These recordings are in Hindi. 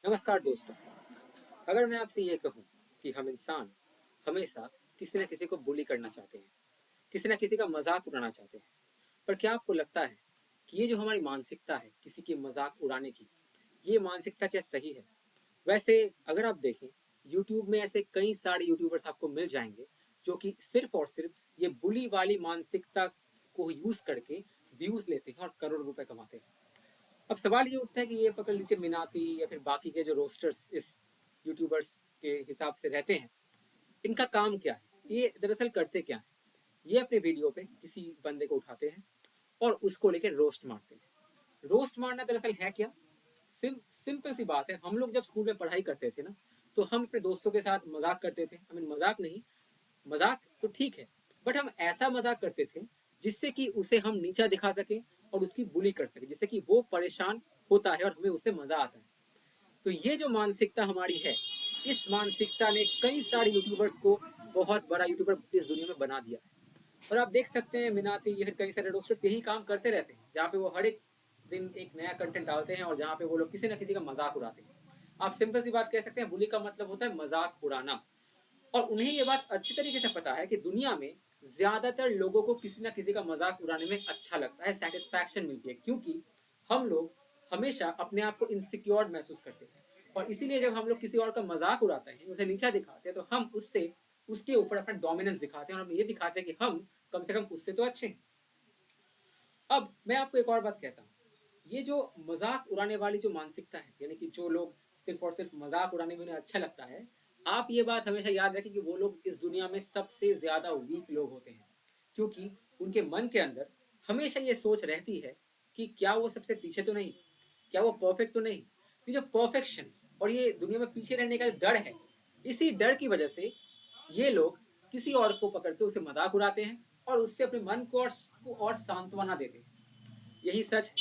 नमस्कार दोस्तों। अगर मैं आपसे ये कहूँ कि हम इंसान हमेशा किसी न किसी को बुली करना चाहते हैं, किसी न किसी का मजाक उड़ाना चाहते हैं, पर क्या आपको लगता है कि ये जो हमारी मानसिकता है किसी की मजाक उड़ाने की, ये मानसिकता क्या सही है? वैसे अगर आप देखें, यूट्यूब में ऐसे कई सारे यूट्यूबर्स आपको मिल जाएंगे जो कि सिर्फ और सिर्फ ये बुली वाली मानसिकता को यूज करके व्यूज लेते हैं और करोड़ रुपए कमाते हैं। अब सवाल ये उठता है कि ये पकड़ लीजिए मिनाती या फिर बाकी के जो रोस्टर्स इस यूट्यूबर्स के हिसाब से रहते हैं, इनका काम क्या है? ये दरअसल करते क्या है? ये अपने वीडियो पे किसी बंदे को उठाते हैं और उसको लेकर रोस्ट मारते हैं। रोस्ट मारना दरअसल है क्या? सिंपल सी बात है। हम लोग जब स्कूल में पढ़ाई करते थे ना, तो हम अपने दोस्तों के साथ मजाक करते थे। आई मीन मजाक नहीं, मजाक तो ठीक है, बट हम ऐसा मजाक करते थे जिससे कि उसे हम नीचा दिखा सके और उसकी बुली कर सके, जिससे कि वो परेशान होता है और हमें उससे मजा आता है। तो ये जो मानसिकता हमारी है, इस मानसिकता ने कई सारे यूट्यूबर्स को बहुत बड़ा यूट्यूबर इस दुनिया में बना दिया है। और आप देख सकते हैं मिनाती या फिर कई सारे रोस्टर्स यही काम करते रहते हैं, जहाँ पे वो हर एक दिन एक नया कंटेंट डालते हैं और जहाँ पे वो लोग किसी ना किसी का मजाक उड़ाते हैं। आप सिंपल सी बात कह सकते हैं, बुली का मतलब होता है मजाक उड़ाना। और उन्हें ये बात अच्छी तरीके से पता है कि दुनिया में ज्यादातर लोगों को किसी ना किसी का मजाक उड़ाने में अच्छा लगता है, सेटिस्फैक्शन मिलती है, क्योंकि हम लोग हमेशा अपने आप को इनसिक्योर महसूस करते हैं। और इसीलिए जब हम लोग किसी और का मजाक उड़ाते हैं, उसे नीचा दिखाते हैं, तो हम उससे उसके ऊपर अपना डोमिनेंस दिखाते हैं और हम ये दिखाते हैं कि हम कम से कम उससे तो अच्छे हैं। अब मैं आपको एक और बात कहता हूँ, ये जो मजाक उड़ाने वाली जो मानसिकता है, यानी कि जो लोग सिर्फ और सिर्फ मजाक उड़ाने में उन्हें अच्छा लगता है, आप ये बात हमेशा याद रखें कि वो लोग इस दुनिया में सबसे ज्यादा वीक लोग होते हैं, क्योंकि उनके मन के अंदर हमेशा ये सोच रहती है कि क्या वो सबसे पीछे तो नहीं, क्या वो परफेक्ट तो नहीं। ये जो परफेक्शन और ये दुनिया में पीछे रहने का डर है, इसी डर की वजह से ये लोग किसी और को पकड़ के उसे मजाक उड़ाते हैं और उससे अपने मन को और सांत्वना देते हैं। यही सच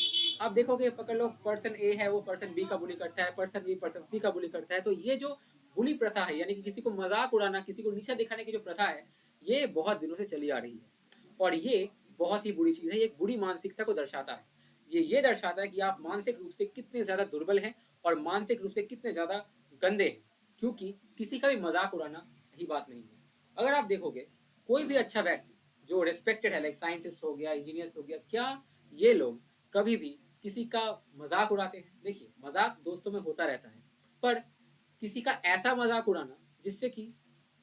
आप देखोगे, पकड़ लो, पर्सन ए है वो पर्सन बी का बुली करता है, पर्सन बी पर्सन सी का बुली करता है, तो ये जो बुली प्रथा है, यानी कि किसी को मजाक उड़ाना, किसी को नीचा दिखाने की जो प्रथा है, ये बहुत दिनों से चली आ रही है। और ये बहुत ही बुरी चीज है, ये एक बुरी मानसिकता को दर्शाता है। ये दर्शाता है कि आप मानसिक रूप से कितने ज्यादा दुर्बल हैं और मानसिक रूप से कितने ज्यादा गंदे हैं, क्योंकि किसी का भी मजाक उड़ाना सही बात नहीं है। अगर आप देखोगे, कोई भी अच्छा व्यक्ति जो रिस्पेक्टेड है, लाइक साइंटिस्ट हो गया, इंजीनियर्स हो गया, क्या ये लोग कभी भी किसी का मजाक उड़ाते हैं? देखिए, मजाक दोस्तों में होता रहता है, पर किसी का ऐसा मजाक उड़ाना जिससे कि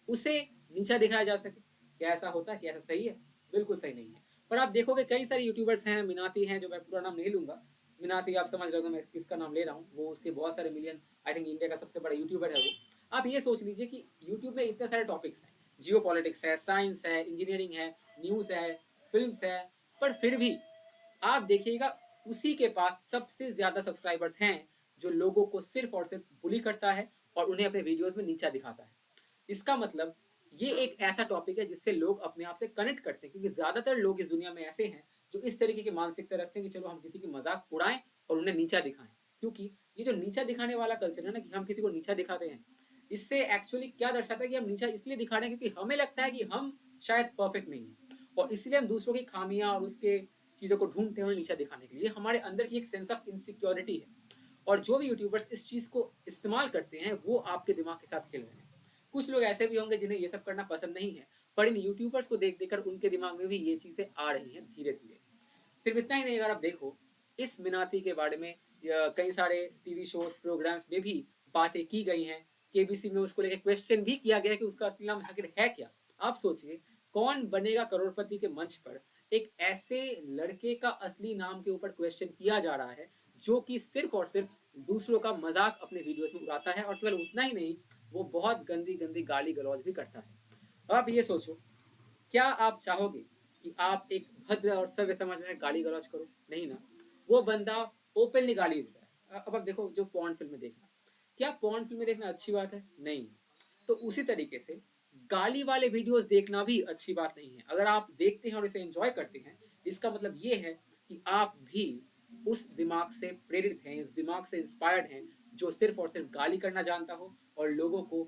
उसे नीचा दिखाया जा सके, क्या ऐसा होता है? क्या ऐसा सही है? बिल्कुल सही नहीं है। पर आप देखोगे कई सारे यूट्यूबर्स हैं, मिनाती हैं, जो मैं पूरा नाम नहीं लूंगा, मिनाती आप समझ रहे हो मैं किसका नाम ले रहा हूँ, वो उसके बहुत सारे मिलियन, आई थिंक इंडिया का सबसे बड़ा यूट्यूबर है वो। आप ये सोच लीजिए कि यूट्यूब में इतने सारे टॉपिक्स हैं, जियो पॉलिटिक्स है, साइंस है, इंजीनियरिंग है, न्यूज़ है, फिल्म्स है, पर फिर भी आप देखिएगा उसी के पास सबसे ज्यादा सब्सक्राइबर्स हैं जो लोगों को सिर्फ और सिर्फ बुली करता है और उन्हें अपने वीडियोस में नीचा दिखाता है। इसका मतलब ये एक ऐसा टॉपिक है जिससे लोग अपने आप से कनेक्ट करते हैं, क्योंकि ज्यादातर लोग इस दुनिया में ऐसे हैं जो इस तरीके की मानसिकता रखते हैं कि चलो हम किसी की मजाक उड़ाएं और उन्हें नीचा दिखाएं। क्योंकि ये जो नीचा दिखाने वाला कल्चर है ना, कि हम किसी को नीचा दिखाते हैं, इससे एक्चुअली क्या दर्शाता है कि हम नीचा इसलिए दिखा रहे हैं क्योंकि हमें लगता है कि हम शायद परफेक्ट नहीं है, और इसलिए हम दूसरों की खामियां और उसके चीज़ों को ढूंढते हैं उन्हें नीचा दिखाने के लिए। हमारे अंदर की एक सेंस ऑफ इनसिक्योरिटी है, और जो भी यूट्यूबर्स इस चीज़ को इस्तेमाल करते हैं वो आपके दिमाग के साथ खेल रहे हैं। कुछ लोग ऐसे भी होंगे जिन्हें ये सब करना पसंद नहीं है, पर इन यूट्यूबर्स को देख देखकर उनके दिमाग में भी ये चीज़ें आ रही हैं धीरे धीरे। सिर्फ इतना ही नहीं, अगर आप देखो, इस मिनाती के बारे में कई सारे टीवी शोज प्रोग्राम्स में भी बातें की गई हैं। केबीसी में उसको लेकर क्वेश्चन भी किया गया कि उसका असली नाम आखिर है क्या। आप सोचिए, कौन बनेगा करोड़पति के मंच पर एक ऐसे लड़के का असली नाम के ऊपर क्वेश्चन किया जा रहा है, जो कि सिर्फ और सिर्फ दूसरों का मजाक अपने वीडियोस में उड़ाता है, और केवल उतना ही नहीं, वो बहुत गंदी गंदी गाली गलौज भी करता है। अब आप ये सोचो, क्या आप चाहोगे कि आप एक भद्र और सभ्य समाज में गाली गलौज करो? नहीं ना। वो बंदा ओपनली गाली देता है। अब आप देखो, जो पॉर्न फिल्में देखना, क्या पॉर्न फिल्में देखना अच्छी बात है? नहीं। तो उसी तरीके से गाली वाले वीडियोस देखना भी अच्छी बात नहीं है। अगर आप देखते हैं और इसे एंजॉय करते हैं, इसका मतलब ये है कि आप भी उस दिमाग से प्रेरित हैं, उस दिमाग से इंस्पायर्ड हैं जो सिर्फ और सिर्फ गाली करना जानता हो और लोगों को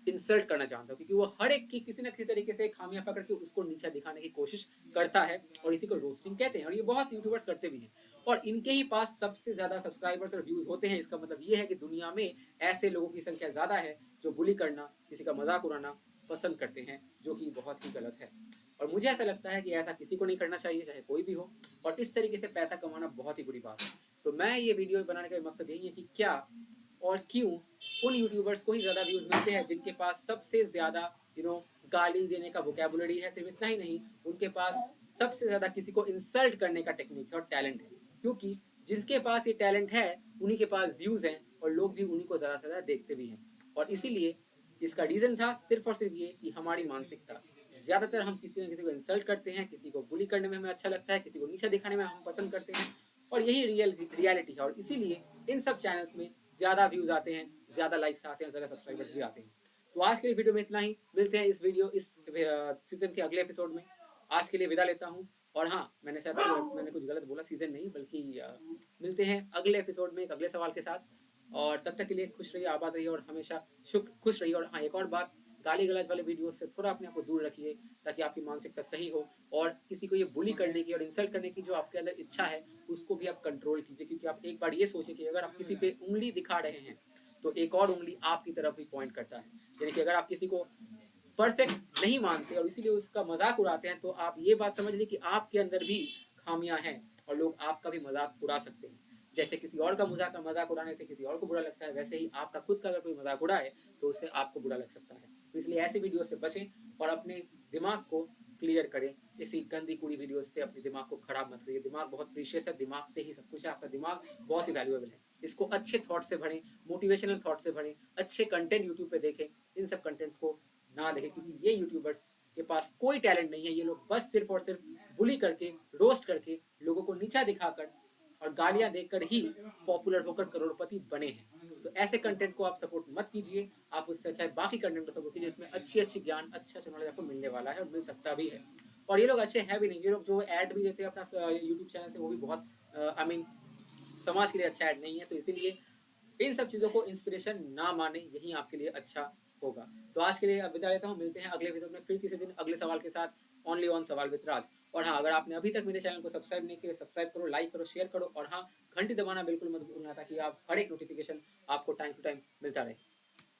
इंसल्ट करना जानता हूँ, क्योंकि वो हर एक की किसी न किसी तरीके से खामियां पकड़ के उसको नीचा दिखाने की कोशिश करता है, और इसी को रोस्टिंग कहते हैं, और ये बहुत यूट्यूबर्स करते भी हैं, और इनके ही पास सबसे ज्यादा सब्सक्राइबर्स और व्यूज होते हैं। इसका मतलब ये है कि दुनिया में ऐसे लोगों की संख्या ज्यादा है जो बुली करना, किसी का मजाक उड़ाना पसंद करते हैं, जो कि बहुत ही गलत है। और मुझे ऐसा लगता है कि ऐसा किसी को नहीं करना चाहिए, चाहे कोई भी हो, और इस तरीके से पैसा कमाना बहुत ही बुरी बात है। तो मैं ये वीडियो बनाने का मकसद यही है कि क्या और क्यों उन यूट्यूबर्स को ही ज्यादा व्यूज मिलते हैं जिनके पास सबसे ज्यादा गाली देने का वोकैबुलरी है। सिर्फ इतना ही नहीं, उनके पास सबसे ज्यादा किसी को इंसल्ट करने का टेक्निक है और टैलेंट है, क्योंकि जिसके पास ये टैलेंट है उन्हीं के पास व्यूज हैं, और लोग भी उन्हीं को ज्यादा से ज्यादा देखते भी हैं। और इसीलिए इसका रीजन था सिर्फ और सिर्फ ये कि हमारी मानसिकता, ज्यादातर हम किसी न किसी को इंसल्ट करते हैं, किसी को बुली करने में हमें अच्छा लगता है, किसी को नीचा दिखाने में हम पसंद करते हैं, और यही रियलिटी है। और इसीलिए इन सब चैनल्स में ज्यादा व्यूज आते हैं, ज्यादा लाइक्स आते हैं, ज्यादा सब्सक्राइबर्स भी आते हैं। तो आज के लिए वीडियो में इतना ही। मिलते हैं इस सीजन के अगले एपिसोड में। आज के लिए विदा लेता हूँ। और हाँ, मैंने कुछ गलत बोला, सीजन नहीं बल्कि मिलते हैं अगले एपिसोड में एक अगले सवाल के साथ। और तब तक के लिए खुश रहिए, आबाद रहिए, और हमेशा खुश रहिए। और हाँ, एक और बात, गाली गलौज वाले वीडियो से थोड़ा अपने आप को दूर रखिए, ताकि आपकी मानसिकता सही हो, और किसी को ये बुली करने की और इंसल्ट करने की जो आपके अंदर इच्छा है उसको भी आप कंट्रोल कीजिए। क्योंकि आप एक बार ये सोचिए कि अगर आप किसी पे उंगली दिखा रहे हैं तो एक और उंगली आपकी तरफ भी पॉइंट करता है। यानी कि अगर आप किसी को परफेक्ट नहीं मानते और इसीलिए उसका मजाक उड़ाते हैं, तो आप ये बात समझ लें कि आपके अंदर भी खामियां हैं, और लोग आपका भी मजाक उड़ा सकते हैं। जैसे किसी और का मजाक उड़ाने से किसी और को बुरा लगता है, वैसे ही आपका खुद का अगर कोई मजाक उड़ाए तो उससे आपको बुरा लग सकता है। तो इसलिए ऐसे वीडियो से बचें और अपने दिमाग को क्लियर करें। इसी गंदी कुड़ी वीडियो से अपने दिमाग को खराब मत करिए। दिमाग बहुत प्रीशियस है, दिमाग से ही सब कुछ है, आपका दिमाग बहुत ही वैल्यूएबल है। इसको अच्छे थॉट से भरें, मोटिवेशनल थॉट से भरें, अच्छे कंटेंट यूट्यूब पे देखें। इन सब कंटेंट्स को ना देखें, क्योंकि ये यूट्यूबर्स के पास कोई टैलेंट नहीं है। ये लोग बस सिर्फ और सिर्फ बुली करके, रोस्ट करके, लोगों को नीचा दिखाकर और गालियां देकर ही पॉपुलर होकर करोड़पति बने हैं। तो ऐसे कंटेंट को आप सपोर्ट मत कीजिए। आप उससे अच्छा बाकी कंटेंट को सपोर्ट कीजिए, जिसमें अच्छी ज्ञान, अच्छा नॉलेज आपको मिलने वाला है और मिल सकता भी है। और ये लोग अच्छे हैं भी नहीं, ये लोग जो ऐड भी देते हैं अपना यूट्यूब चैनल से, वो भी बहुत आई मीन समाज के लिए अच्छा ऐड नहीं है। तो इसीलिए इन सब चीज़ों को इंस्पिरेशन ना माने, यही आपके लिए अच्छा होगा। तो आज के लिए अब विदा लेता हूँ। मिलते हैं अगले एपिसोड में फिर किसी दिन अगले सवाल के साथ, ओनली ऑन सवाल विद राज। और हाँ, अगर आपने अभी तक मेरे चैनल को सब्सक्राइब नहीं किया, सब्सक्राइब करो, लाइक करो, शेयर करो, और हाँ, घंटी दबाना बिल्कुल मत भूलना, ताकि आप हर एक नोटिफिकेशन आपको टाइम टू टाइम मिलता रहे।